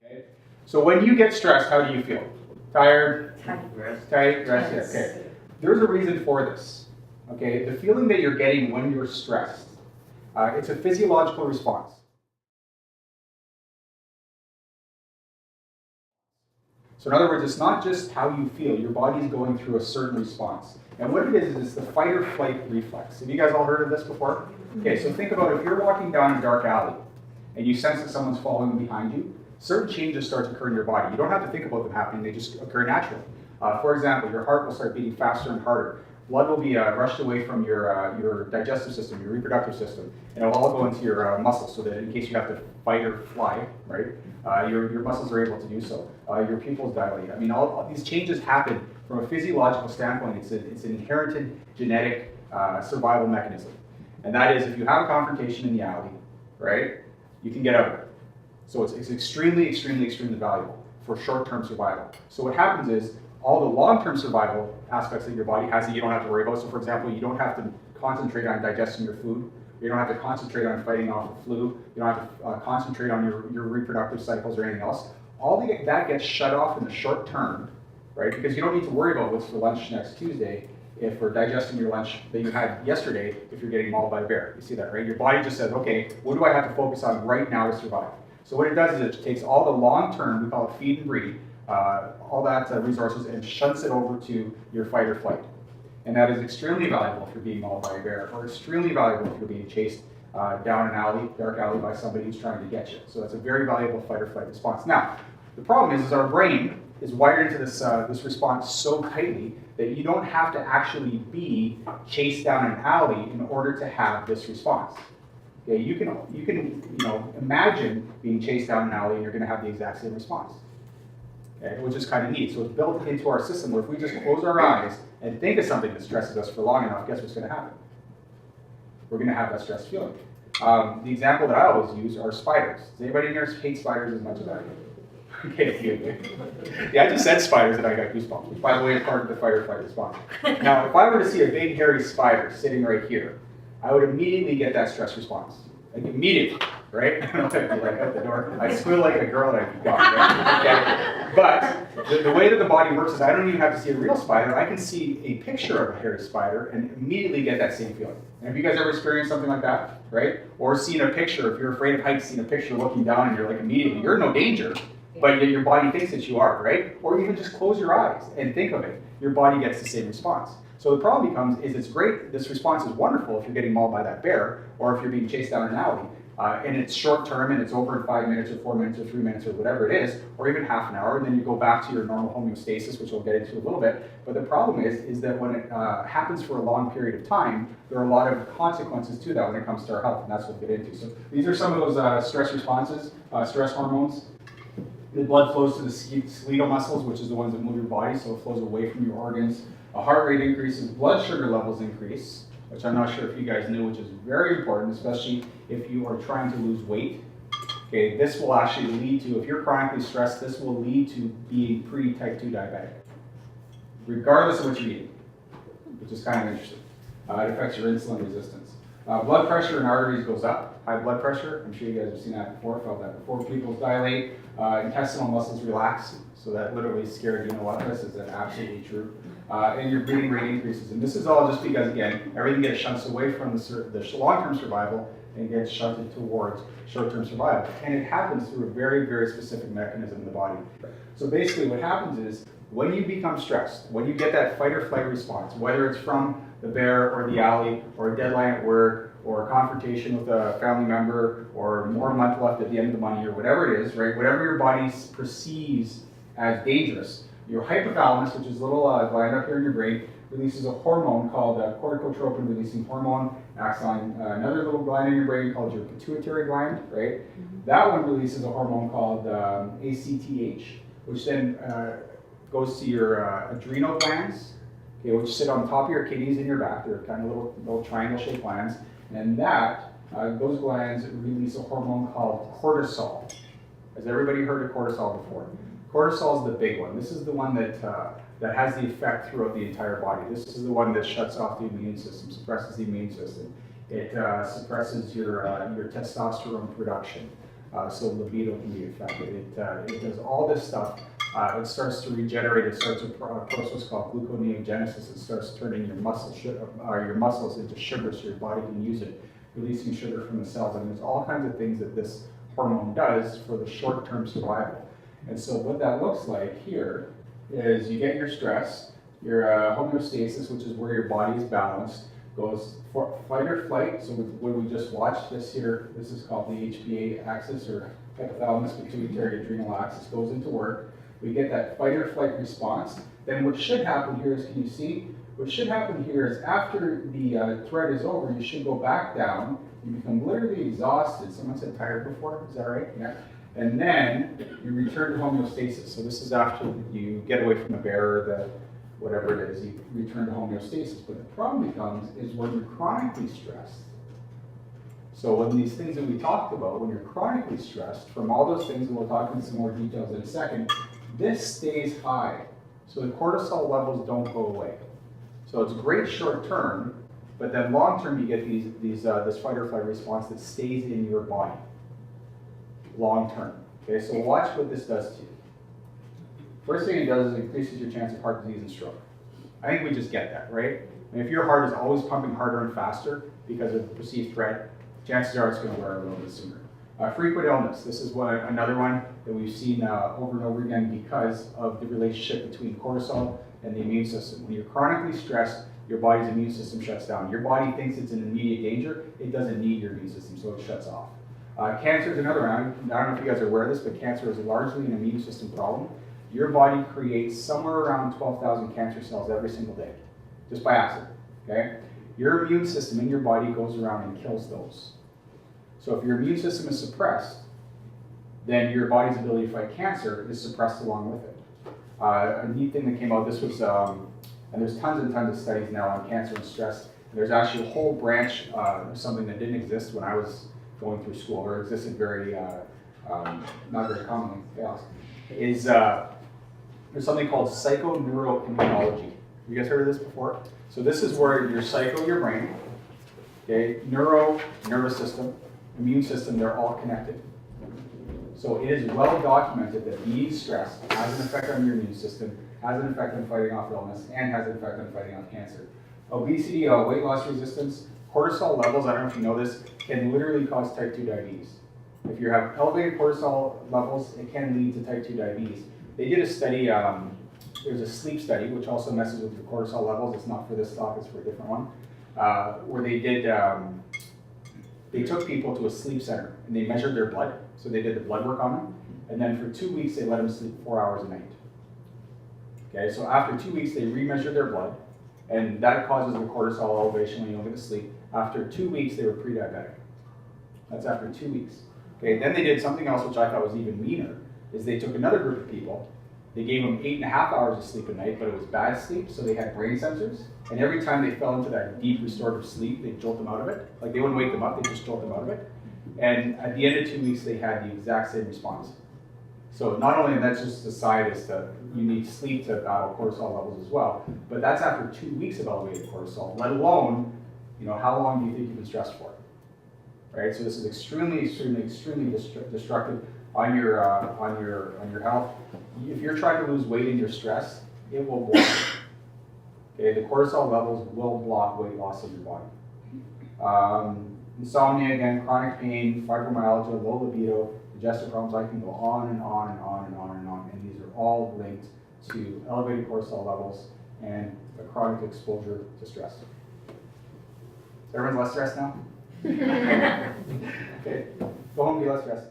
Okay? So when you get stressed, how do you feel? Tired? Tight, rested. Yes. Okay. There's a reason for this. Okay, the feeling that you're getting when you're stressed, it's a physiological response. So in other words, it's not just how you feel. Your body's going through a certain response. And what it is it's the fight or flight reflex. Have you guys all heard of this before? Okay, so think about if you're walking down a dark alley and you sense that someone's following behind you, certain changes start to occur in your body. You don't have to think about them happening, they just occur naturally. For example, your heart will start beating faster and harder. Blood will be rushed away from your digestive system, your reproductive system, and it'll all go into your muscles so that in case you have to fight or fly, right, your muscles are able to do so. Your pupils dilate. I mean, all these changes happen from a physiological standpoint. It's an inherited genetic survival mechanism. And that is if you have a confrontation in the alley, right, you can get out of it. So it's extremely, extremely, extremely valuable for short-term survival. So what happens is all the long-term survival aspects that your body has that you don't have to worry about. So for example, you don't have to concentrate on digesting your food. You don't have to concentrate on fighting off the flu. You don't have to concentrate on your reproductive cycles or anything else. All that gets shut off in the short term, right? Because you don't need to worry about what's for lunch next Tuesday if we're digesting your lunch that you had yesterday if you're getting mauled by a bear. You see that, right? Your body just says, okay, what do I have to focus on right now to survive? So what it does is it takes all the long-term, we call it feed and breed, all that resources and shunts it over to your fight or flight. And that is extremely valuable if you're being mauled by a bear, or extremely valuable if you're being chased down an alley, dark alley, by somebody who's trying to get you. So that's a very valuable fight or flight response. Now, the problem is our brain is wired into this response so tightly that you don't have to actually be chased down an alley in order to have this response. Okay, you can imagine being chased down an alley and you're going to have the exact same response. Okay, which is kind of neat. So it's built into our system where if we just close our eyes and think of something that stresses us for long enough, guess what's going to happen? We're going to have that stress feeling. The example that I always use are spiders. Does anybody in here hate spiders as much as I do? Okay, yeah, I just said spiders and I got goosebumps, which by the way is part of the fight or flight response. Now, if I were to see a big hairy spider sitting right here, I would immediately get that stress response. Like immediately, right? I'd be like out the door. I squeal like a girl and I'd be gone, right? Okay. But the way that the body works is I don't even have to see a real spider. I can see a picture of a hairy spider and immediately get that same feeling. And have you guys ever experienced something like that, right? Or seen a picture, if you're afraid of heights, seen a picture looking down and you're like immediately, you're in no danger, but yet your body thinks that you are, right? Or even just close your eyes and think of it. Your body gets the same response. So the problem becomes, it's great, this response is wonderful if you're getting mauled by that bear, or if you're being chased down an alley, and it's short term, and it's over in 5 minutes, or 4 minutes, or 3 minutes, or whatever it is, or even half an hour, and then you go back to your normal homeostasis, which we'll get into a little bit. But the problem is that when it happens for a long period of time, there are a lot of consequences to that when it comes to our health, and that's what we'll get into. So these are some of those stress responses, stress hormones. The blood flows to the skeletal muscles, which is the ones that move your body, so it flows away from your organs. A heart rate increases, blood sugar levels increase, which I'm not sure if you guys knew, which is very important, especially if you are trying to lose weight. Okay, this will actually lead to, if you're chronically stressed, this will lead to being pre-type 2 diabetic, regardless of what you're eating, which is kind of interesting. It affects your insulin resistance. Blood pressure in arteries goes up. High blood pressure, I'm sure you guys have seen that before, felt that before. Pupils dilate, intestinal muscles relax. So that literally scared you know what this is absolutely true. And your breathing rate increases. And this is all just because, again, everything gets shunted away from the long-term survival and gets shunted towards short-term survival. And it happens through a very, very specific mechanism in the body. So basically what happens is, when you become stressed, when you get that fight or flight response, whether it's from the bear or the alley or a deadline at work or a confrontation with a family member or more month left at the end of the month or whatever it is, right? Whatever your body perceives as dangerous, your hypothalamus, which is a little gland up here in your brain, releases a hormone called corticotropin releasing hormone, acts on another little gland in your brain called your pituitary gland, right? That one releases a hormone called ACTH, which then goes to your adrenal glands, okay, which sit on top of your kidneys in your back. They're kind of little triangle-shaped glands. And those glands release a hormone called cortisol. Has everybody heard of cortisol before? Cortisol is the big one. This is the one that has the effect throughout the entire body. This is the one that shuts off the immune system, suppresses the immune system. It suppresses your testosterone production. so libido can be affected. It does all this stuff. It starts to regenerate. It starts a process called gluconeogenesis. It starts turning your muscles into sugar so your body can use it, releasing sugar from the cells. And there's all kinds of things that this hormone does for the short-term survival. And so what that looks like here is you get your stress, your homeostasis, which is where your body is balanced, goes for fight or flight. So what we just watched, this here, this is called the HPA axis, or hypothalamus pituitary adrenal axis, goes into work. We get that fight or flight response. Then what should happen here is, can you see? What should happen here is after the threat is over, you should go back down. You become literally exhausted. Someone said tired before, is that right? Yeah. And then you return to homeostasis. So this is after you get away from the bear or the whatever it is, you return to homeostasis. But the problem becomes is when you're chronically stressed. So when these things that we talked about, when you're chronically stressed, from all those things, and we'll talk in some more details in a second, this stays high. So the cortisol levels don't go away. So it's great short term, but then long term you get this fight or flight response that stays in your body long term. Okay, so watch what this does to you. First thing it does is it increases your chance of heart disease and stroke. I think we just get that, right? And if your heart is always pumping harder and faster because of perceived threat, chances are it's going to wear a little bit sooner. Frequent illness. This is another one that we've seen over and over again because of the relationship between cortisol and the immune system. When you're chronically stressed, your body's immune system shuts down. Your body thinks it's in immediate danger. It doesn't need your immune system, so it shuts off. Cancer is another one. I don't know if you guys are aware of this, but cancer is largely an immune system problem. Your body creates somewhere around 12,000 cancer cells every single day, just by accident, okay? Your immune system in your body goes around and kills those. So if your immune system is suppressed, then your body's ability to fight cancer is suppressed along with it. A neat thing that came out, this was, and there's tons and tons of studies now on cancer and stress. There's actually a whole branch of something that didn't exist when I was going through school, or existed very, not very commonly, is there's something called psychoneuroimmunology. You guys heard of this before? So this is where your psycho, your brain, okay, nervous system, immune system, they're all connected. So it is well documented that being stressed has an effect on your immune system, has an effect on fighting off illness, and has an effect on fighting off cancer. Obesity, weight loss resistance, cortisol levels, I don't know if you know this, can literally cause type 2 diabetes. If you have elevated cortisol levels, it can lead to type 2 diabetes. They did a study, there's a sleep study, which also messes with your cortisol levels. It's not for this talk, it's for a different one, where they did, they took people to a sleep center and they measured their blood. So they did the blood work on them, and then for 2 weeks they let them sleep 4 hours a night. Okay, so after 2 weeks they remeasured their blood, and that causes the cortisol elevation when you don't get to sleep. After 2 weeks they were pre-diabetic. That's after 2 weeks. Okay, then they did something else which I thought was even meaner, is they took another group of people, they gave them 8.5 hours of sleep a night, but it was bad sleep, so they had brain sensors, and every time they fell into that deep restorative sleep, they'd jolt them out of it. Like they wouldn't wake them up, they just jolt them out of it. And at the end of 2 weeks, they had the exact same response. So not only that's just a side as to you need sleep to battle cortisol levels as well, but that's after 2 weeks of elevated cortisol, let alone, how long do you think you've been stressed for? Right? So this is extremely destructive on your health. If you're trying to lose weight in your stress, it will block. Okay, the cortisol levels will block weight loss in your body. Insomnia, again, chronic pain, fibromyalgia, low libido, digestive problems. I can go on and on and on and on and on, and these are all linked to elevated cortisol levels and a chronic exposure to stress. Everyone's less stressed now? Okay, go home and be less stressed.